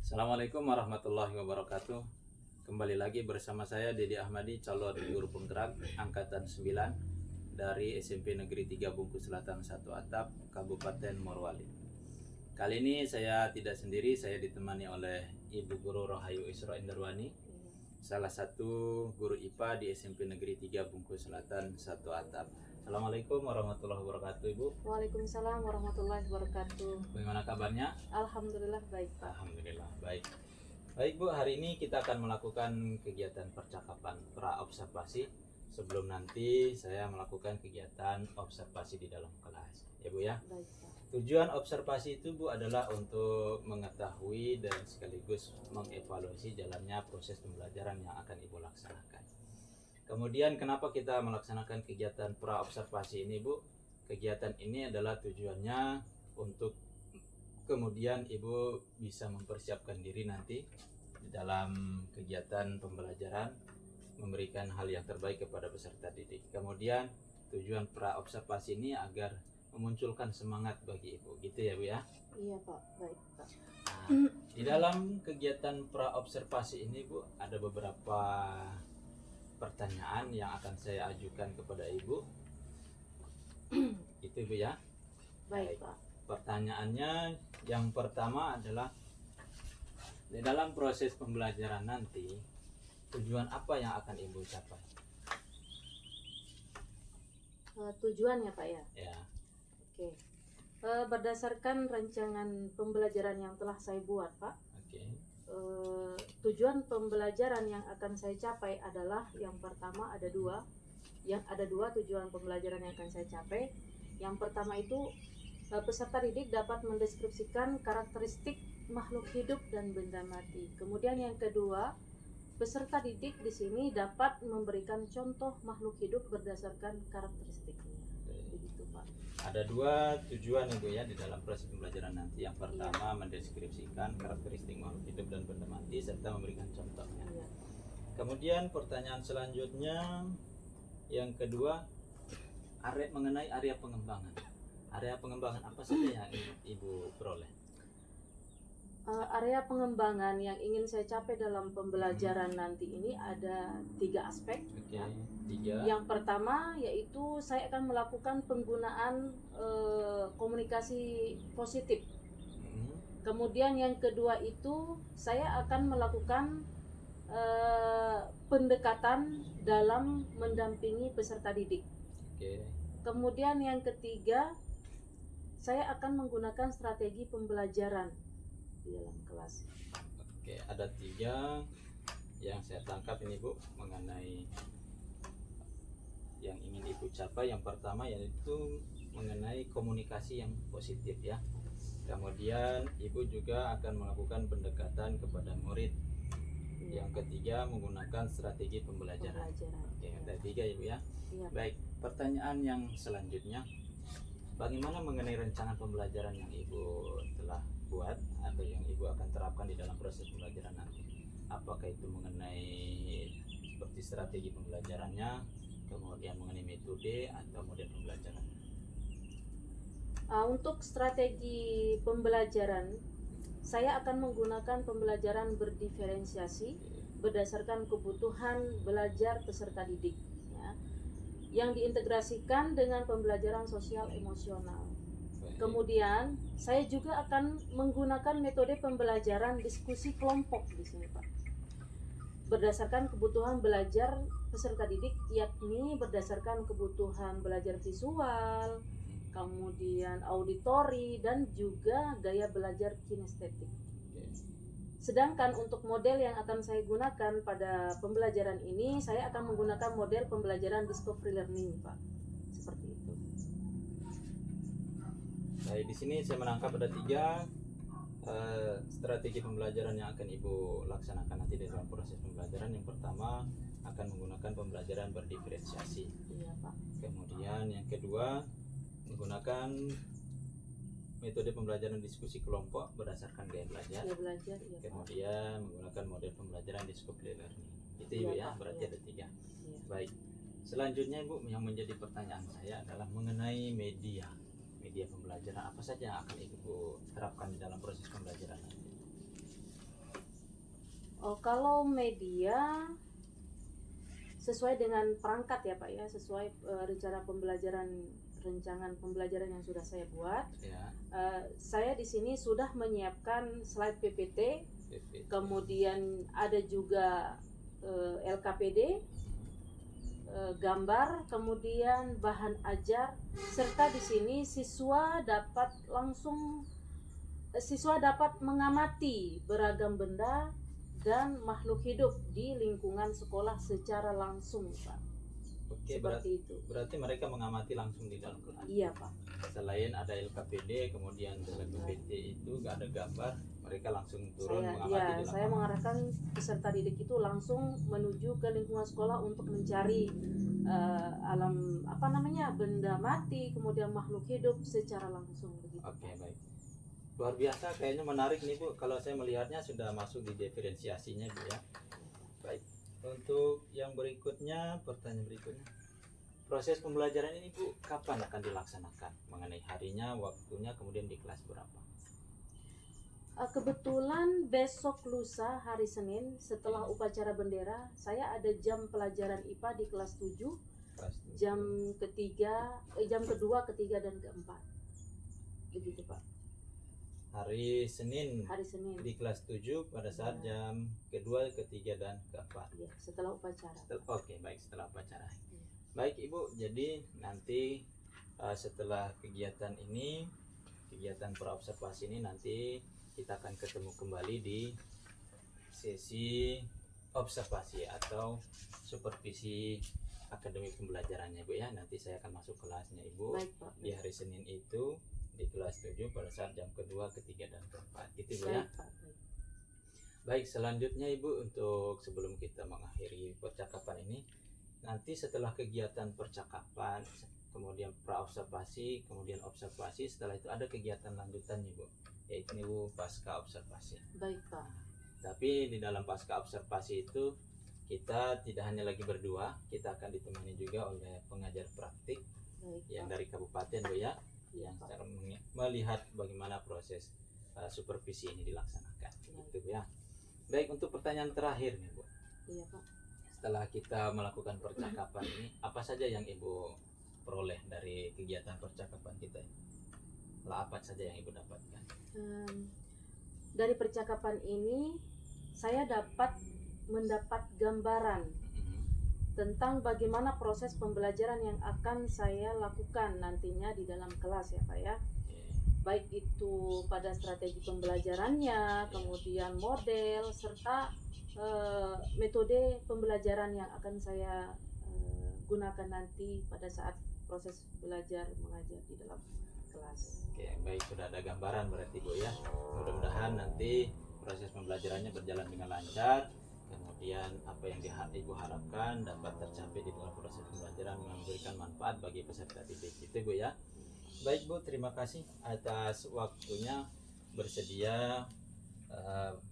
Assalamualaikum warahmatullahi wabarakatuh. Kembali lagi bersama saya Dedi Ahmadi, calon guru penggerak angkatan 9 dari SMP Negeri 3 Bungku Selatan 1 Atap, Kabupaten Morowali. Kali ini saya tidak sendiri, saya ditemani oleh Ibu Guru Rohayu Isra Indarwani, salah satu guru IPA di SMP Negeri 3 Bungku Selatan 1 Atap. Assalamualaikum warahmatullahi wabarakatuh, Ibu. Waalaikumsalam warahmatullahi wabarakatuh. Bagaimana kabarnya? Alhamdulillah baik, Pak. Alhamdulillah baik. Baik Bu, hari ini kita akan melakukan kegiatan percakapan pra-observasi sebelum nanti saya melakukan kegiatan observasi di dalam kelas. Ya Bu ya. Baik, Pak. Tujuan observasi itu Bu adalah untuk mengetahui dan sekaligus mengevaluasi jalannya proses pembelajaran yang akan Ibu laksanakan. Kemudian kenapa kita melaksanakan kegiatan pra-observasi ini Bu? Kegiatan ini adalah tujuannya untuk kemudian Ibu bisa mempersiapkan diri nanti di dalam kegiatan pembelajaran, memberikan hal yang terbaik kepada peserta didik. Kemudian tujuan pra-observasi ini agar memunculkan semangat bagi Ibu, gitu ya Bu ya? Iya, Pak. Baik, Pak. Nah, di dalam kegiatan pra-observasi ini Bu, ada beberapa pertanyaan yang akan saya ajukan kepada Ibu. Itu Bu ya? Baik, Pak. Pertanyaannya yang pertama adalah, di dalam proses pembelajaran nanti tujuan apa yang akan Ibu capai? Tujuannya, Pak ya. Ya, Oke. Berdasarkan rancangan pembelajaran yang telah saya buat, Pak. oke. Tujuan pembelajaran yang akan saya capai adalah yang pertama ada dua. Yang ada dua tujuan pembelajaran yang akan saya capai. Yang pertama itu peserta didik dapat mendeskripsikan karakteristik makhluk hidup dan benda mati. Kemudian yang kedua, peserta didik di sini dapat memberikan contoh makhluk hidup berdasarkan karakteristiknya. Begitu, Pak. Ada dua tujuan Ibu ya di dalam proses pembelajaran nanti. Yang pertama mendeskripsikan karakteristik makhluk hidup dan benda mati serta memberikan contohnya. Iya. Kemudian pertanyaan selanjutnya yang kedua, mengenai area pengembangan. Area pengembangan apa saja yang Ibu peroleh? Area pengembangan yang ingin saya capai dalam pembelajaran nanti ini ada 3 aspek. Oke, 3. Yang pertama yaitu saya akan melakukan penggunaan komunikasi positif. Kemudian yang kedua itu saya akan melakukan pendekatan dalam mendampingi peserta didik. Oke. Kemudian yang ketiga, saya akan menggunakan strategi pembelajaran di dalam kelas. Oke, ada 3 yang saya tangkap ini Bu mengenai yang ingin Ibu capai. Yang pertama yaitu mengenai komunikasi yang positif ya. Kemudian Ibu juga akan melakukan pendekatan kepada murid. Yang ketiga menggunakan strategi pembelajaran. Oke, ada 3 Ibu ya. Iya. Baik, pertanyaan yang selanjutnya, bagaimana mengenai rancangan pembelajaran yang Ibu telah buat atau yang Ibu akan terapkan di dalam proses pembelajaran nanti? Apakah itu mengenai seperti strategi pembelajarannya, kemudian mengenai metode atau model pembelajaran? Untuk strategi pembelajaran, saya akan menggunakan pembelajaran berdiferensiasi berdasarkan kebutuhan belajar peserta didik, ya, yang diintegrasikan dengan pembelajaran sosial emosional. Kemudian saya juga akan menggunakan metode pembelajaran diskusi kelompok di sini, Pak. Berdasarkan kebutuhan belajar peserta didik, yakni berdasarkan kebutuhan belajar visual, kemudian auditori dan juga gaya belajar kinestetik. Sedangkan untuk model yang akan saya gunakan pada pembelajaran ini, saya akan menggunakan model pembelajaran discovery learning, Pak. Seperti itu. Baik, di sini saya menangkap ada 3 strategi pembelajaran yang akan Ibu laksanakan nanti dalam proses pembelajaran. Yang pertama akan menggunakan pembelajaran berdiferensiasi. Iya, Pak. Kemudian yang kedua menggunakan metode pembelajaran diskusi kelompok berdasarkan gaya belajar. Gaya belajar, iya, Pak. Kemudian menggunakan model pembelajaran discovery learning. Itu Ibu Iya, ya, Pak. berarti Iya. ada 3. Iya. Baik. Selanjutnya Ibu, yang menjadi pertanyaan saya adalah mengenai media pembelajaran apa saja yang akan Ibu terapkan di dalam proses pembelajaran nanti? Oh, kalau media sesuai dengan perangkat ya Pak ya, sesuai rencana pembelajaran, rancangan pembelajaran yang sudah saya buat. Ya, Saya di sini sudah menyiapkan slide PPT, PPT. kemudian ada juga LKPD, gambar, kemudian bahan ajar, serta di sini siswa dapat mengamati beragam benda dan makhluk hidup di lingkungan sekolah secara langsung, Pak. Oke, Seperti itu. berarti mereka mengamati langsung di dalam kelas. Iya, Pak. Selain ada LKPD, kemudian dalam PPT itu gak ada gambar, mereka langsung turun mengamati di Saya lapangan. mengarahkan peserta didik itu langsung menuju ke lingkungan sekolah untuk mencari benda mati, kemudian makhluk hidup secara langsung begitu. Oke, baik. Luar biasa, kayaknya menarik nih Bu. Kalau saya melihatnya sudah masuk di diferensiasinya Bu ya. Baik. Untuk yang berikutnya, pertanyaan berikutnya. Proses pembelajaran ini Bu, kapan akan dilaksanakan? Mengenai harinya, waktunya, kemudian di kelas berapa? Kebetulan besok lusa hari Senin setelah upacara bendera, saya ada jam pelajaran IPA di kelas 7, Kelas jam kedua, ketiga dan keempat. Begitu Pak. hari Senin Hari Senin. di kelas 7 pada saat jam kedua, ketiga dan keempat. Ya, setelah upacara. Oke, baik, setelah upacara. Ya. Baik Ibu, jadi nanti setelah kegiatan ini, kegiatan praobservasi ini nanti kita akan ketemu kembali di sesi observasi atau supervisi akademik pembelajarannya Bu ya. Nanti saya akan masuk kelasnya Ibu. Baik Pak. Di hari Senin itu di kelas 7 pada saat jam kedua, ketiga dan keempat. Gitu Bu ya. Baik Pak. Baik. Baik, selanjutnya Ibu, untuk sebelum kita mengakhiri percakapan ini, nanti setelah kegiatan percakapan, kemudian praobservasi, kemudian observasi, setelah itu ada kegiatan lanjutannya Bu, yaitu pasca observasi. Baik Pak. Tapi di dalam pasca observasi itu kita tidak hanya lagi berdua, kita akan ditemani juga oleh pengajar praktik Baik yang Pak. dari kabupaten Bu ya, Iya, yang Pak. secara melihat bagaimana proses supervisi ini dilaksanakan. Gitu Bu ya. Baik, untuk pertanyaan terakhir nih Bu. Iya Pak. Setelah kita melakukan percakapan ini, apa saja yang Ibu peroleh dari kegiatan percakapan kita ini? Apa saja yang Ibu dapatkan? Dari percakapan ini saya mendapat gambaran tentang bagaimana proses pembelajaran yang akan saya lakukan nantinya di dalam kelas ya Pak ya. Baik itu pada strategi pembelajarannya, kemudian model, serta metode pembelajaran yang akan saya gunakan nanti pada saat proses belajar mengajar di dalam kelas. Oke, baik, sudah ada gambaran berarti Bu ya. Mudah-mudahan nanti proses pembelajarannya berjalan dengan lancar. Kemudian apa yang Ibu harapkan dapat tercapai di dalam proses pembelajaran, memberikan manfaat bagi peserta didik. Itu Bu ya. Baik Bu, terima kasih atas waktunya bersedia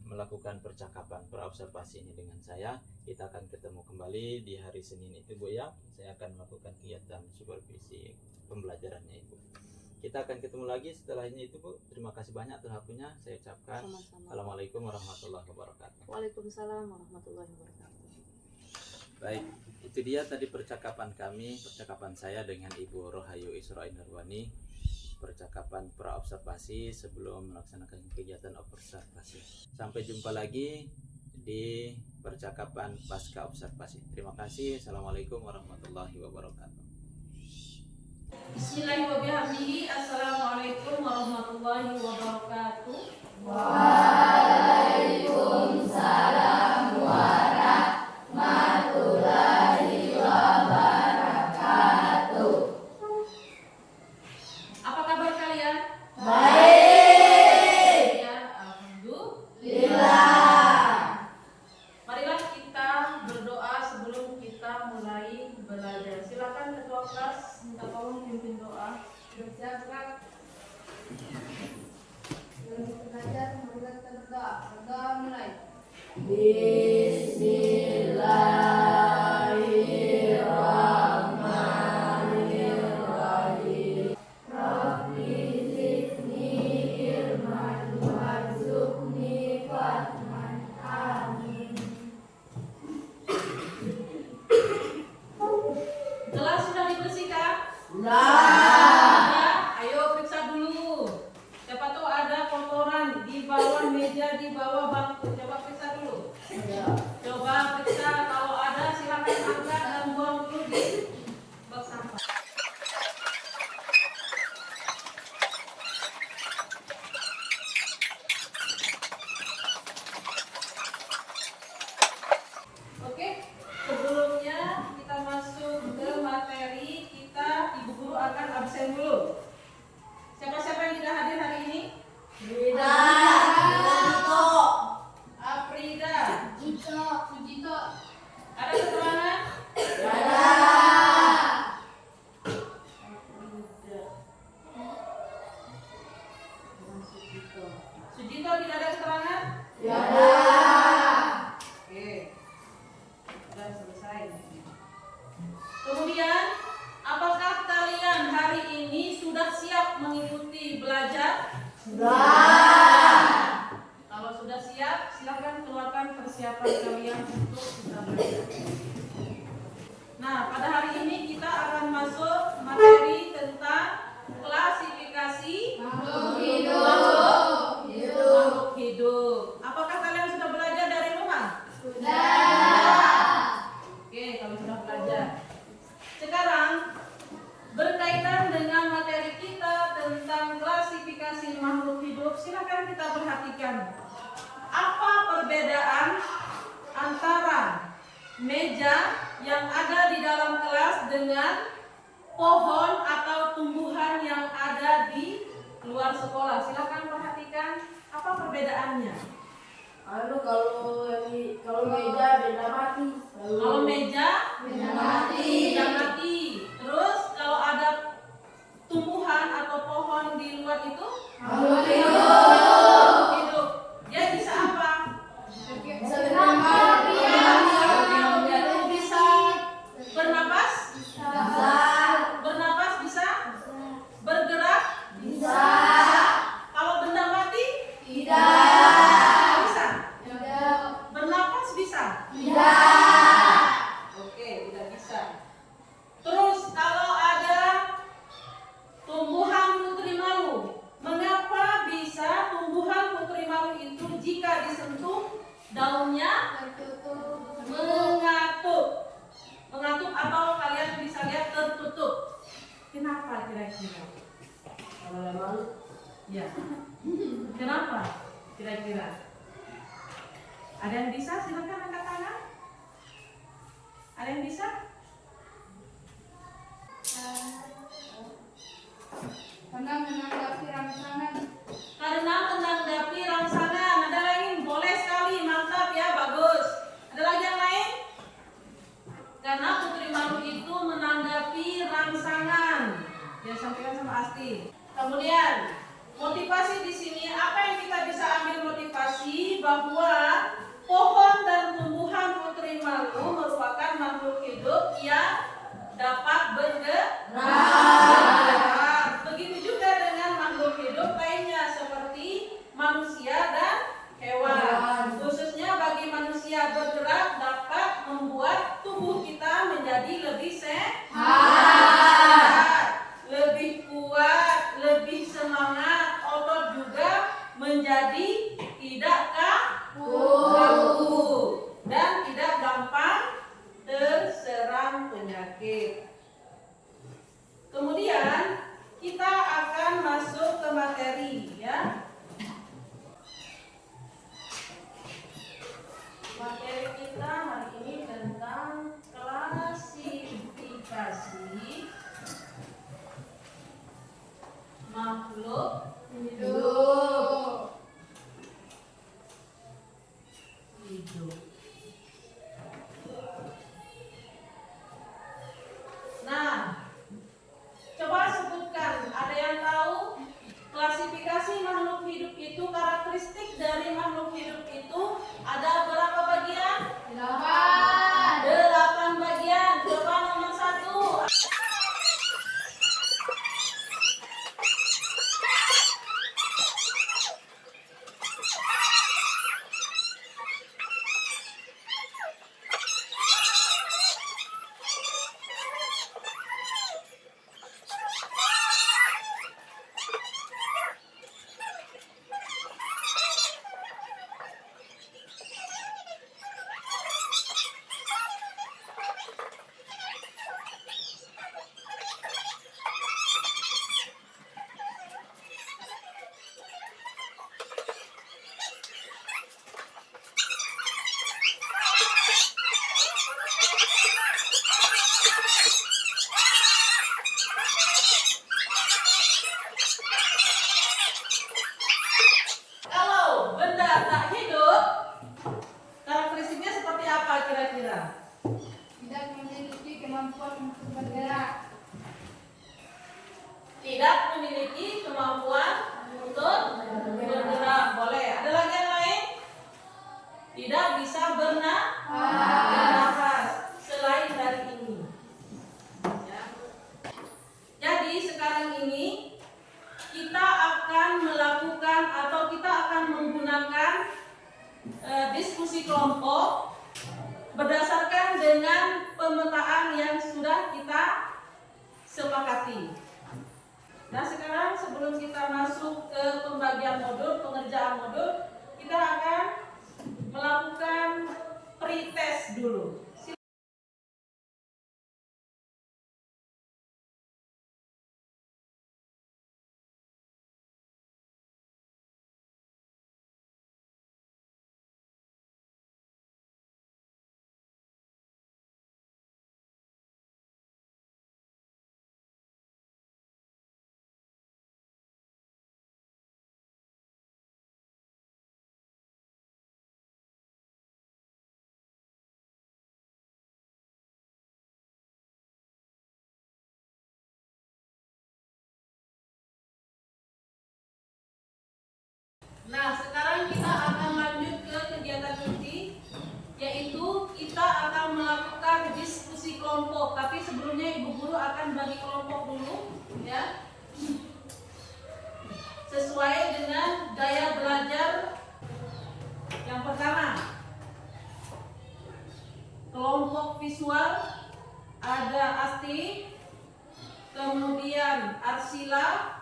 melakukan percakapan praobservasi ini dengan saya. Kita akan ketemu kembali di hari Senin itu Bu ya. Saya akan melakukan kegiatan supervisi pembelajarannya Ibu. Kita akan ketemu lagi setelah ini itu Bu. Terima kasih banyak atas waktunya. Saya ucapkan Sama-sama. Assalamualaikum warahmatullahi wabarakatuh. Waalaikumsalam warahmatullahi wabarakatuh. Baik, itu dia tadi percakapan saya dengan Ibu Rohayu Isra Nurwani, percakapan praobservasi sebelum melaksanakan kegiatan observasi. Sampai jumpa lagi di percakapan pasca observasi. Terima kasih. Assalamualaikum warahmatullahi wabarakatuh. Bismillahirrahmanirrahim. Assalamualaikum warahmatullahi wabarakatuh. Apa kabar kalian? Baik. Ya, alhamdulillah. Marilah kita berdoa sebelum kita mulai belajar. Silakan ketua kelas minta tolong pimpin doa. Bersiap-siap. Sebelum belajar, mari kita berdoa. Berdoa mulai. Bismillahirrahmanirrahim. Rabbi zidni ilman warzuqni fahman. Amin. bawah meja, di bawah bangku. Coba periksa dulu. Coba periksa, kalau ada silakan angkat dan buang dulu di bak sampah. Oke, sebelumnya kita masuk ke materi, Ibu Guru akan absen dulu. Siapa-siapa yang tidak hadir hari ini? Afrida, Sujito. ada keterangan? Sujito tidak ada keterangan? Oke, sudah selesai. Kemudian, apakah kalian hari ini sudah siap mengikuti belajar? Kalau sudah siap, silakan keluarkan persiapan kalian untuk kita belajar. Nah, pada hari ini kita akan masuk materi tentang klasifikasi makhluk hidup. Apakah kalian sudah belajar dari rumah? Oke, kalau sudah belajar. Sekarang berkaitan dengan materi kita tentang klasifikasi makhluk hidup, silakan kita perhatikan. Apa perbedaan antara meja yang ada di dalam kelas dengan pohon atau tumbuhan yang ada di luar sekolah? Silakan perhatikan apa perbedaannya. Kalau meja benda mati. Kalau meja Benda mati. benda mati. Terus kalau ada tumbuhan atau pohon di luar itu Makhluk hidup. Dia bisa apa? Bisa bernapas. Bisa bernapas, bernapas bisa, bergerak Bisa. Kalau benda mati Tidak. bisa, Tidak. bernapas bisa. Tidak. Oke, tidak bisa. Terus kalau ada tumbuhan putri malu, mengapa bisa tumbuhan putri malu itu jika disentuh daunnya mengatup? Mengatup atau kalian bisa lihat tertutup. Kenapa kira-kira? Ya. Kenapa kira-kira? Ada yang bisa? Silakan angkat tangan. Ada yang bisa? Karena menanggapi rangsangan. Karena menanggapi rangsangan. Ada lagi? Boleh sekali, mantap ya, bagus. Ada lagi yang lain? Karena putri malu itu menanggapi rangsangan. Ya, sampaikan sama Asti. Kemudian motivasi di sini, apa yang kita bisa ambil motivasi bahwa pohon dan tumbuhan putri malu merupakan makhluk hidup yang dapat bergerak. Begitu juga dengan makhluk hidup lainnya seperti manusia dan hewan. Khususnya bagi manusia, bergerak dapat membuat tubuh kita menjadi lebih sehat, lebih kuat, lebih semangat. Otot juga menjadi tidak kaku dan tidak gampang terserang penyakit. Kemudian kita akan masuk ke materi, ya. Materi kita hari ini tentang klasifikasi makhluk Hidup. hidup. Nah, coba sebutkan, ada yang tahu klasifikasi makhluk hidup itu, karakteristik dari makhluk hidup itu ada berapa bagian? 8 bagian. Coba nomor 1. diskusi kelompok berdasarkan dengan pemetaan yang sudah kita sepakati. Nah, sekarang sebelum kita masuk ke pembagian modul, pengerjaan modul, kita akan melakukan pretest dulu. Nah, sekarang kita akan lanjut ke kegiatan inti, yaitu kita akan melakukan diskusi kelompok. Tapi sebelumnya Ibu Guru akan bagi kelompok dulu, ya, sesuai dengan gaya belajar. Yang pertama, kelompok visual, ada Asti, kemudian Arsila.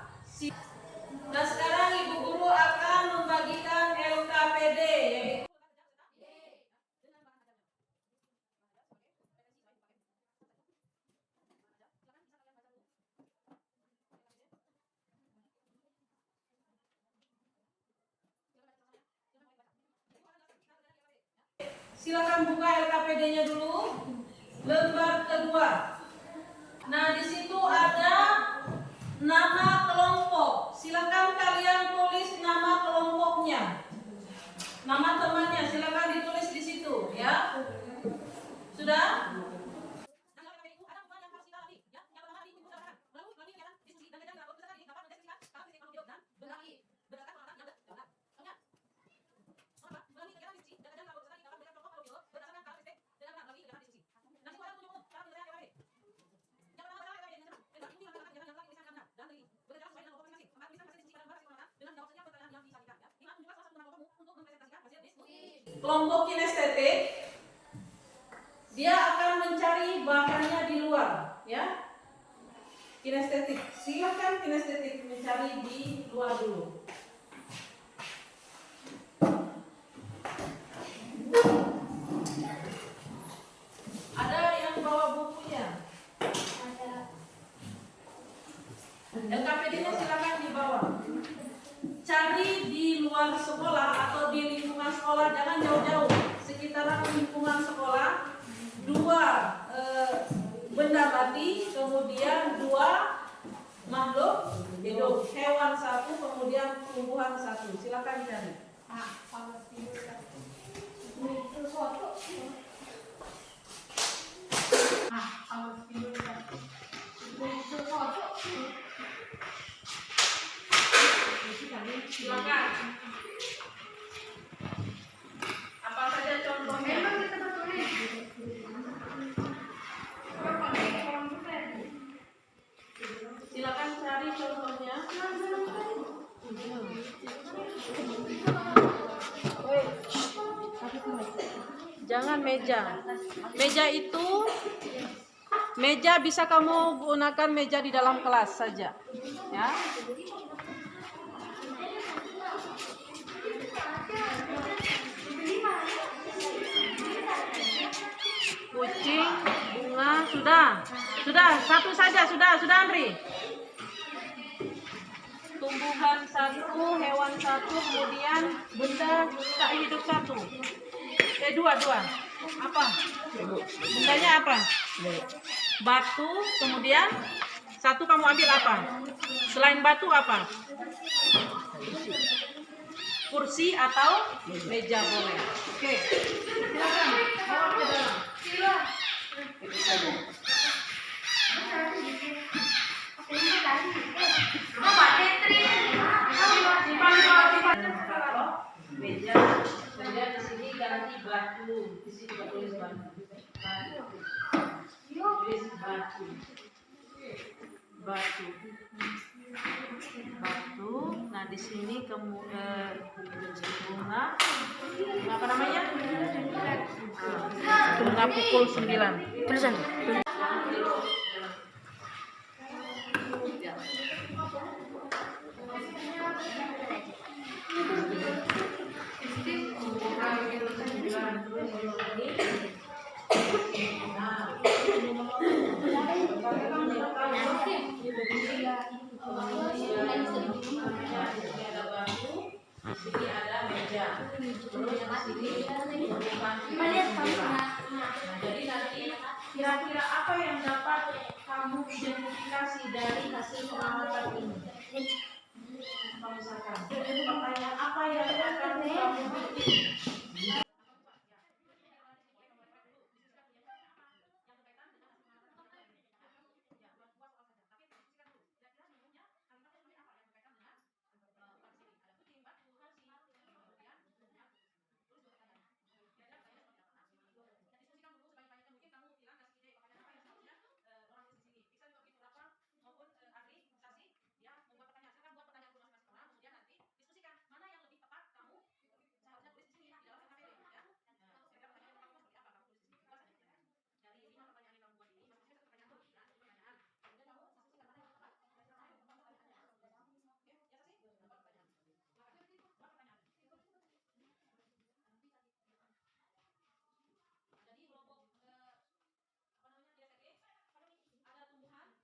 Nah, sekarang Ibu Guru akan membagikan LKPD, yaitu silakan buka LKPD-nya dulu, lembar kedua. Nah, di situ ada nama kelompok. Silakan kalian tulis nama kelompoknya. Nama temannya silakan ditulis di situ, ya. Sudah? Kelompok kinestetik, dia akan mencari bahannya di luar, ya. Kinestetik, silakan kinestetik mencari di luar dulu. Ada yang bawa bukunya? LKPD-nya silakan dibawa. Cari di luar sekolah atau di lingkungan sekolah, jangan jauh-jauh, sekitaran lingkungan sekolah, 2 benda mati, kemudian 2 makhluk hidup, hewan 1, kemudian tumbuhan 1. Silakan cari. Silakan. Apa saja contohnya? Silakan cari contohnya. Jangan meja. Meja itu, meja bisa kamu gunakan meja di dalam kelas saja, ya. Kucing, bunga, sudah, satu saja, sudah Andri. Tumbuhan 1, hewan 1, kemudian benda tak hidup 1. 2. Apa? Bendanya apa? Batu, kemudian 1 kamu ambil apa? Selain batu apa? Kursi atau meja boleh. Oke. Silakan. Bawa ke dalam. Meja, kemudian di sini ganti batu. Di sini tulis batu. Tulis batu. Batu. Nah, di sini bunga. Apa namanya? Tengah pukul 9. Tulisan. Sini ada meja. Terus di sini jadi nanti kira-kira apa yang dapat kamu identifikasi dari hasil pengamatan ini? Misalkan, pertanyaan apa yang akan kamu bikin?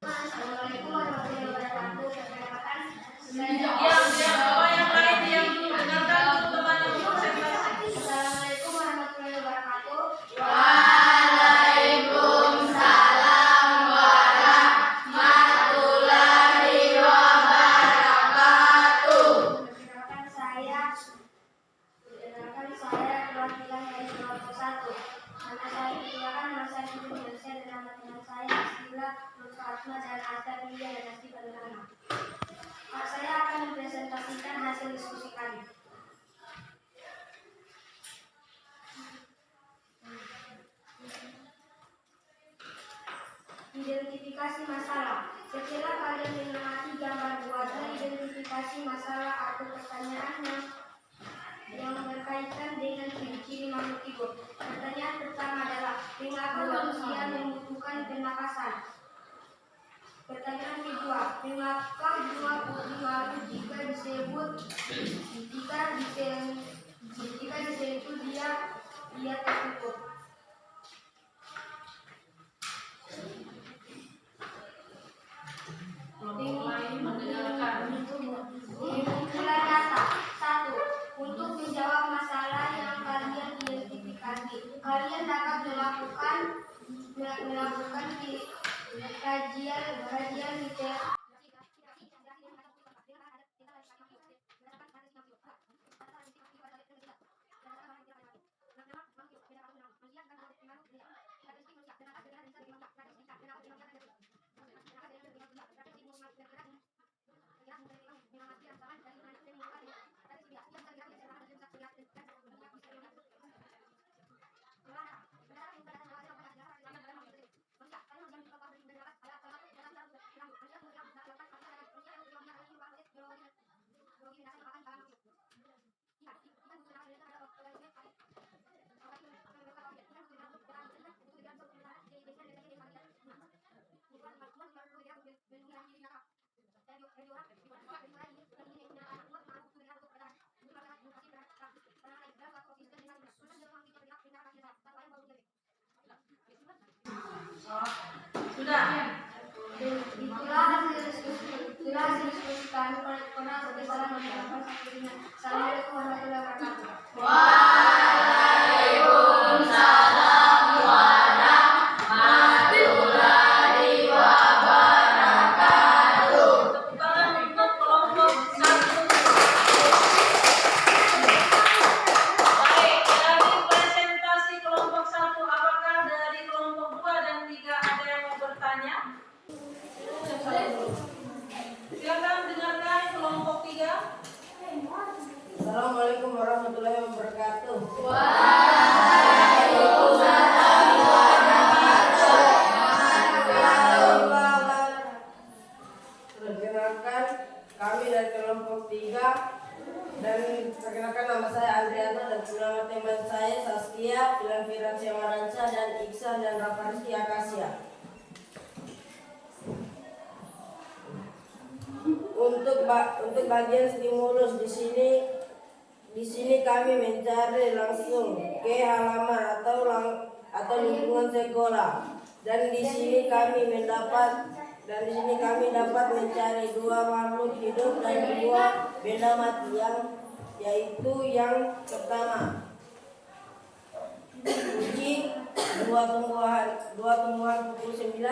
Assalamualaikum warahmatullahi wabarakatuh. Perkenalkan, Bapak yang lain yang belum dengarkan untuk kembali presentasi. Assalamualaikum warahmatullahi wabarakatuh. Perkenalkan saya perwakilan dari kelompok 1. Nama saya Putri Indonesia dan nama teman saya Asila, Lutfi Asma dan Asta Ria dan Asti Padurana. Saya akan mempresentasikan hasil diskusi kami. Identifikasi masalah. Setelah kalian mengamati gambar buatan identifikasi masalah atau pertanyaan yang berkaitan dengan ciri-ciri makhluk hidup. Pertanyaan pertama adalah mengapa manusia membutuhkan pernapasan? Pertanyaan kedua, mengapa dua makhluk jika disentuh dia tertutup? Pengumpulan data. 1. Untuk menjawab masalah yang kalian identifikasi, kalian dapat melakukan kajian literasi. Sudah. Itulah hasil diskusi kami. Kurang lebih salah mengucapkan satunya. Assalamualaikum warahmatullahi wabarakatuh. Tepuk tangan untuk kelompok 1. Baik, dari presentasi kelompok 1, apakah dari kelompok 2 dan 3 ada yang mau bertanya? Silakan dengarkan kelompok 3. Assalamualaikum warahmatullahi wabarakatuh. Perkenalkan, kami dari kelompok 3 dan perkenalkan nama saya Andrianto dan nama teman saya Saskia, Filan Semaranca, dan Iksan dan Rafarizki Akasia. Untuk bagian stimulus di sini kami mencari langsung ke halaman atau lingkungan sekolah, dan di sini kami dapat mencari dua makhluk hidup dan dua benda mati, yaitu yang pertama kucing, dua tumbuhan pukul 9.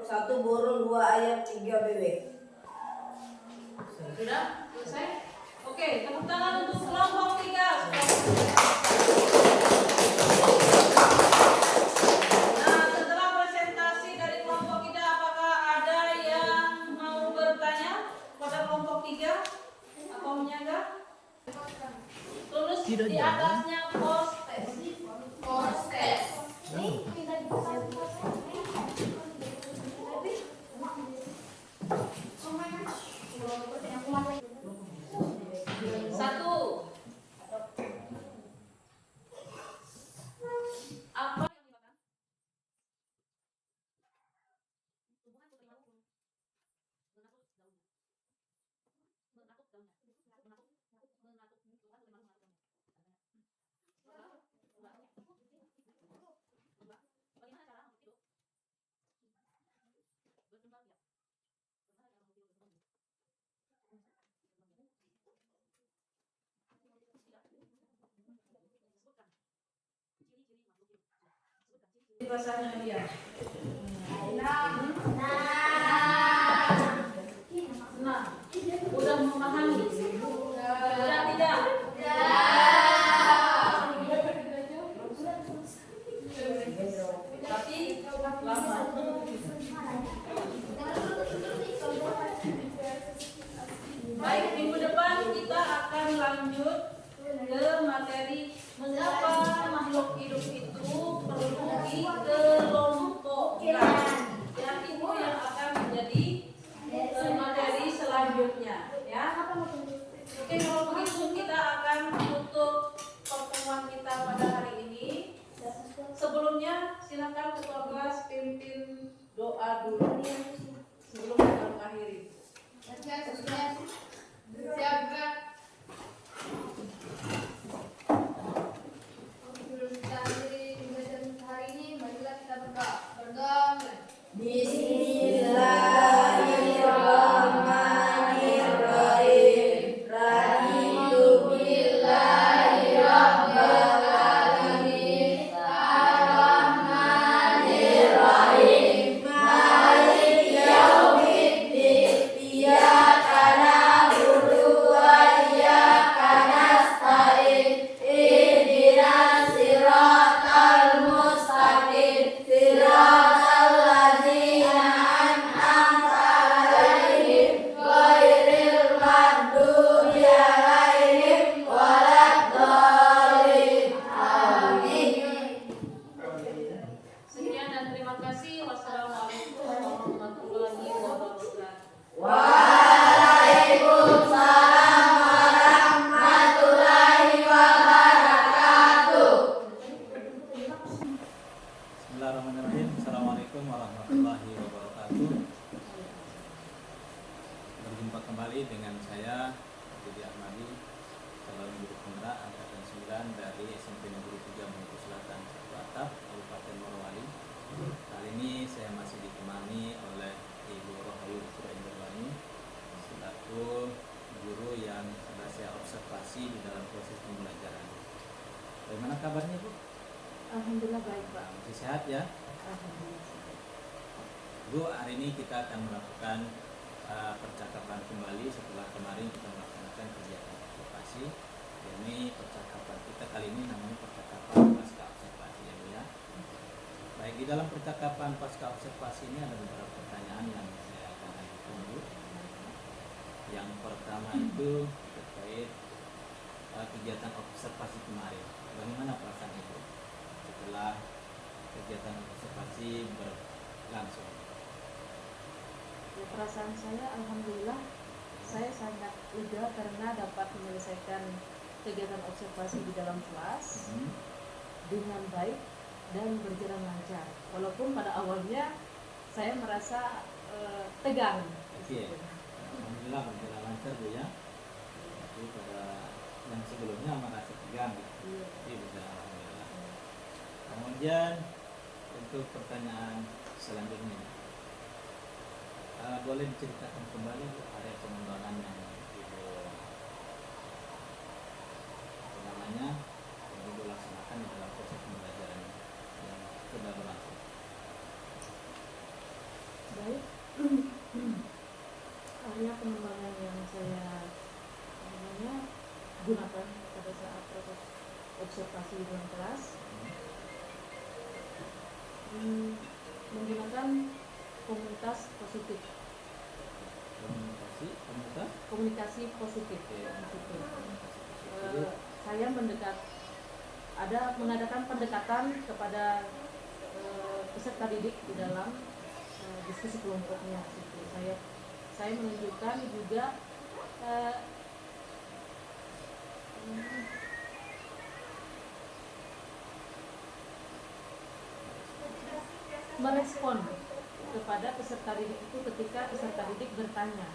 Satu burung, dua ayam, 3 bebek. Sudah selesai? Oke, tepuk tangan untuk kelompok 3. Nah, setelah presentasi dari kelompok 3, apakah ada yang mau bertanya pada kelompok 3 atau menyaga? Tulis di atasnya postes. Postes. Satu. Apa yang dimakan? Bahasanya dia. Nah, udah memahami? Udah tidak? Tapi lama. Baik, minggu depan kita akan lanjut ke materi mengapa makhluk hidup itu perlu dikelompokkan. Ya, itu yang akan menjadi materi selanjutnya. Ya. Oke, kalau begitu kita akan menutup pertemuan kita pada hari ini. Sebelumnya silakan ketua kelas pimpin doa dulu sebelum kita mengakhiri. Siap. Bismillahirrahmanirrahim. Raditu billahi rabbil alamin. Ar-Rahmanirrahim. Maliki yaumiddin. Iyyaka na'budu wa iyyaka nasta'in. Ihdinas siratal mustaqim. Siratal ladzina an'amta 'alaihim ghairil maghdubi 'alaihim waladdallin. Amin. Sekian dan terima kasih. Wassalamualaikum warahmatullahi wabarakatuh. Waalaikumsalam warahmatullahi wabarakatuh. Bismillahirrahmanirrahim. Assalamualaikum warahmatullahi wabarakatuh. Berjumpa kembali dengan saya Budi Ahmadi, calon guru penggerak angkatan 9 dari SMP Negeri 3 Maluku Selatan, Satu Atap, Kabupaten Morowali. Kali ini saya masih ditemani oleh Ibu Rohayu Surya Indrawani selaku dan sudah saya observasi di dalam proses pembelajaran. Bagaimana kabarnya Bu? Alhamdulillah baik Pak. Masih sehat ya? Alhamdulillah. Bu, hari ini kita akan melakukan percakapan kembali setelah kemarin kita melaksanakan kegiatan observasi. Ini percakapan kita kali ini namanya percakapan pasca observasi ya Bu ya. Baik, di dalam percakapan pasca observasi ini ada beberapa pertanyaan yang saya akan ajukan Bu. Yang pertama itu terkait kegiatan observasi kemarin. Bagaimana perasaan Ibu setelah kegiatan observasi berlangsung? Ya, perasaan saya alhamdulillah saya sangat lega karena dapat menyelesaikan kegiatan observasi di dalam kelas dengan baik dan berjalan lancar. Walaupun pada awalnya saya merasa tegang. Oke. Alhamdulillah berjalan lancar Bu ya. Tapi pada yang sebelumnya merasa tegang ya. Iya. Jadi bisa alhamdulillah. Kemudian untuk pertanyaan selanjutnya, boleh diceritakan kembali Bu, area pengembangan yang Ibu yang Ibu laksanakan di dalam proses pembelajaran yang sudah berlangsung. Baik. Area pengembangan yang saya gunakan pada saat proses observasi di dalam kelas menggunakan komunitas positif. Komunikasi positif. Saya mengadakan pendekatan kepada peserta didik di dalam diskusi kelompoknya. Gitu. Saya menunjukkan juga merespon kepada peserta didik itu ketika peserta didik bertanya.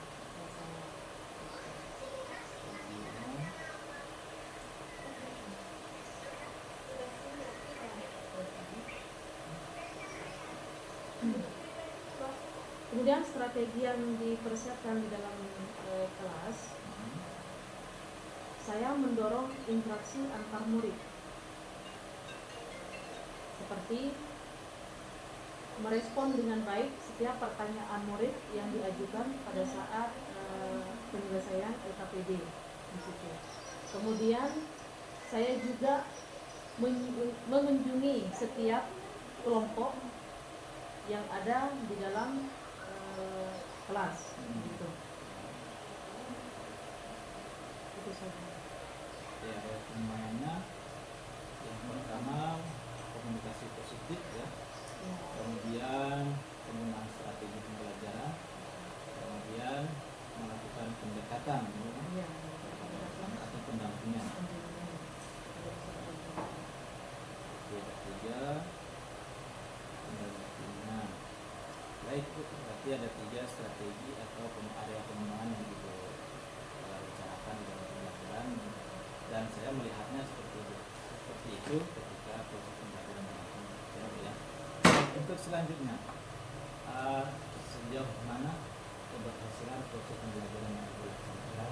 Kemudian strategi yang dipersiapkan di dalam kelas, saya mendorong interaksi antar murid, seperti merespon dengan baik setiap pertanyaan murid yang diajukan pada saat penyelesaian LKPD di situ. Kemudian saya juga mengunjungi setiap kelompok yang ada di dalam kelas, gitu. Itu saja. Ya, pengembangannya yang pertama komunikasi positif ya. Kemudian penggunaan strategi pembelajaran, kemudian melakukan pendekatan atau pendampingan. Yang ketiga, pendampingan. Baik, berarti ada 3 strategi atau area pengembangan yang Ibu bicarakan di dalam pembelajaran, dan saya melihatnya seperti itu ketika proses pembelajaran berlangsung ya. Untuk selanjutnya, sejauh mana keberhasilan proses pembelajaran yang dilaksanakan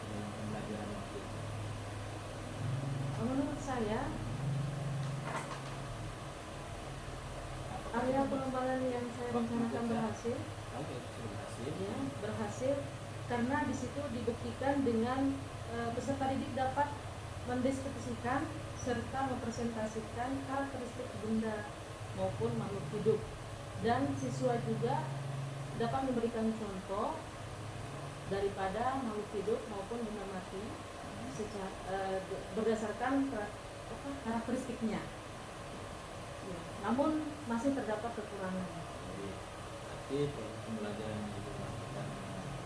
dalam pembelajaran waktu itu? Menurut saya, area pengembangan yang saya rencanakan berhasil. Oke, berhasil. Ya, berhasil karena di situ dibuktikan dengan peserta didik dapat mendeskripsikan serta mempresentasikan karakteristik benda maupun makhluk hidup, dan siswa juga dapat memberikan contoh daripada makhluk hidup maupun benda mati berdasarkan karakteristiknya. Ya, namun masih terdapat kekurangan. Jadi proses pembelajaran yang dilakukan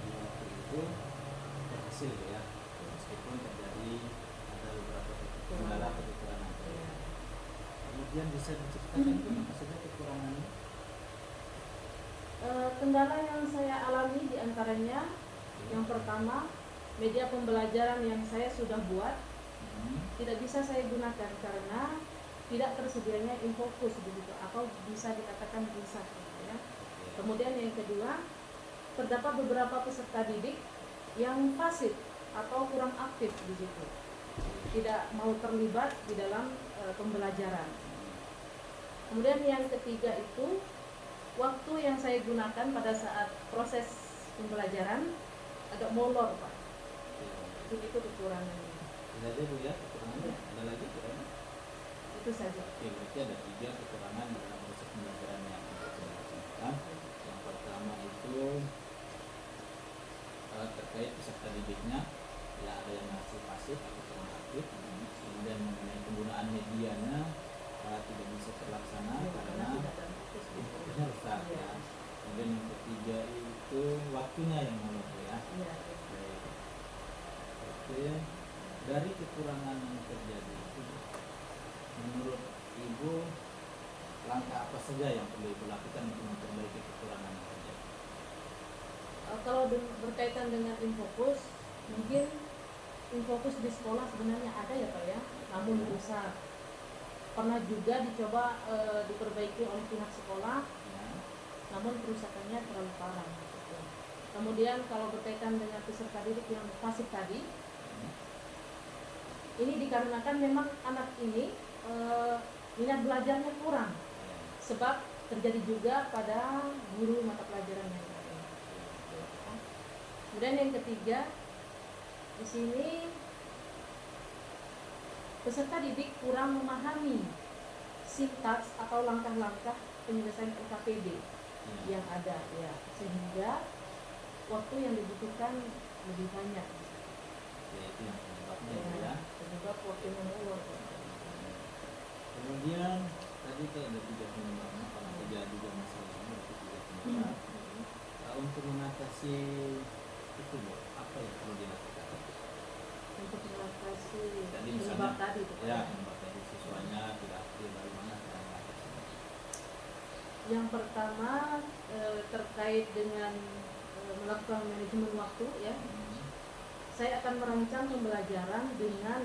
di waktu itu berhasil ya, meskipun terjadi ada beberapa kendala atau kekurangan. Kemudian bisa diceritakan apa saja kekurangannya? Kendala yang saya alami diantaranya, yang pertama, media pembelajaran yang saya sudah buat tidak bisa saya gunakan karena tidak tersedianya infokus begitu, atau bisa dikatakan rusak gitu ya. Kemudian yang kedua, terdapat beberapa peserta didik yang fasih atau kurang aktif di situ, tidak mau terlibat di dalam pembelajaran. Kemudian yang ketiga itu waktu yang saya gunakan pada saat proses pembelajaran agak molor, Pak. Itu kekurangannya. Itu saja Bu ya kekurangannya. Ada lagi kekurangan? Itu saja. Oke, berarti ada 3 kekurangan dalam proses pembelajaran yang kita lakukan. Yang pertama itu terkait peserta didiknya, ya ada yang masih pasif atau kurang aktif. Kemudian mengenai penggunaan medianya tidak bisa terlaksana karena inputnya rusak ya. Kemudian yang ketiga itu waktunya yang molor ya. Iya. Baik. Oke, dari kekurangan yang terjadi itu, menurut Ibu langkah apa saja yang perlu Ibu lakukan untuk memperbaiki kekurangan yang terjadi? Kalau berkaitan dengan Infokus, mungkin Infokus di sekolah sebenarnya ada ya Pak ya, namun rusak. Pernah juga dicoba diperbaiki oleh pihak sekolah, Ya. namun kerusakannya terlalu parah. Gitu. Kemudian kalau berkaitan dengan peserta didik yang pasif tadi, ini dikarenakan memang anak ini minat belajarnya kurang, sebab terjadi juga pada guru mata pelajaran yang lain. Kemudian yang ketiga, di sini peserta didik kurang memahami sintaks atau langkah-langkah penyelesaian LKPD yang ada ya, sehingga waktu yang dibutuhkan lebih banyak. Ya, itu yang penyebabnya ya. Penyebab waktunya molor. Kemudian tadi itu ada 3 penyebabnya, karena terjadi juga masalahnya itu 3 penyebab. Untuk mengatasi itu Bu, apa yang perlu dilakukan? Untuk mengatasi Tadi penyebab misalnya, tadi itu Pak. ya, penyebab tadi siswanya tidak aktif, bagaimana cara mengatasinya? Yang pertama terkait dengan melakukan manajemen waktu ya. Saya akan merancang pembelajaran dengan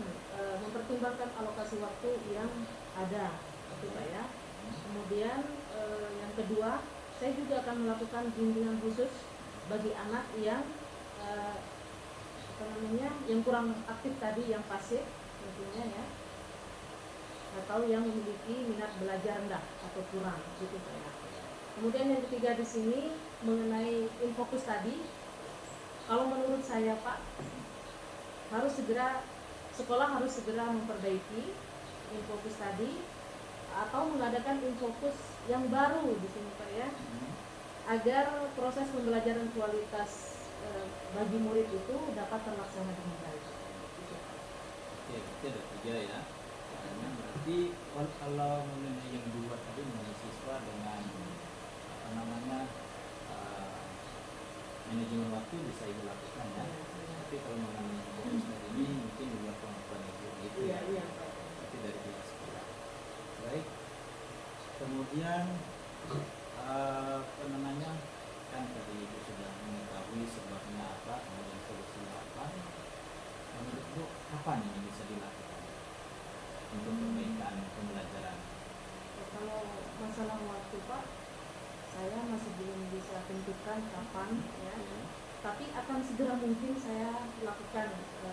mempertimbangkan alokasi waktu yang ada, gitu Pak ya. Kemudian yang kedua, saya juga akan melakukan bimbingan khusus bagi anak yang yang kurang aktif tadi, yang pasif tentunya ya, atau yang memiliki minat belajar rendah atau kurang, gitu Pak ya. Kemudian yang ketiga di sini mengenai Infokus tadi, kalau menurut saya Pak, sekolah harus segera memperbaiki Infokus tadi atau mengadakan Infokus yang baru di sini Pak ya, agar proses pembelajaran kualitas bagi murid itu dapat terlaksana dengan baik. Oke, berarti ada 3 ya. Karena berarti kalau mengenai yang 2 tadi mengenai siswa dengan manajemen waktu bisa Ibu lakukan ya. Tapi kalau mengenai fokus tadi ini mungkin di luar kemampuan Ibu itu ya. Iya. Tapi dari pihak sekolah. Baik. Kemudian kan tadi Ibu sudah mengetahui sebabnya apa, kemudian solusinya apa. Menurut Bu, apa nih yang bisa dilakukan untuk perbaikan pembelajaran? Kalau masalah waktu Pak, saya masih belum bisa tentukan kapan ya, tapi akan segera mungkin saya lakukan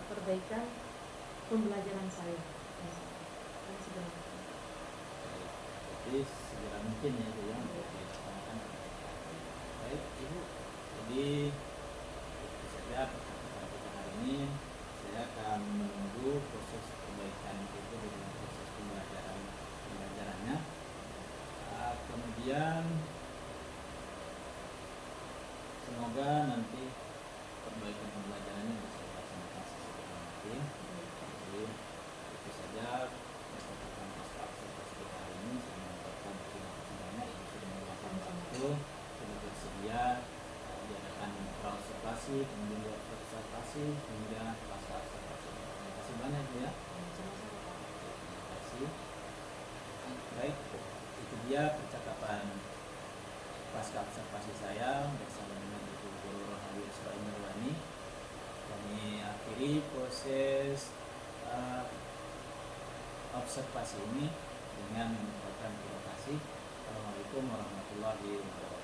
perbaikan pembelajaran saya. Akan segera mungkin. Jadi segera mungkin ya Bu ya untuk dilaksanakan perbaikan. Baik Ibu, jadi itu saja percakapan kita hari ini. Saya akan menunggu proses perbaikan itu dengan proses pembelajarannya. Kemudian semoga nanti perbaikan pembelajarannya bisa dilaksanakan sesegera mungkin. Jadi itu saja percakapan pasca observasi kita hari ini. Saya mengucapkan terima kasih banyak Ibu sudah meluangkan waktu, sudah bersedia diadakan observasi, kemudian buat observasi hingga pasca observasi. Terima kasih banyak Bu ya. Terima kasih. Baik, itu dia percakapan pasca observasi saya bersama dengan Ibu Guru Rohani Isra Nurwani. Kami akhiri proses observasi ini dengan mengucapkan terima kasih. Assalamualaikum warahmatullahi wabarakatuh.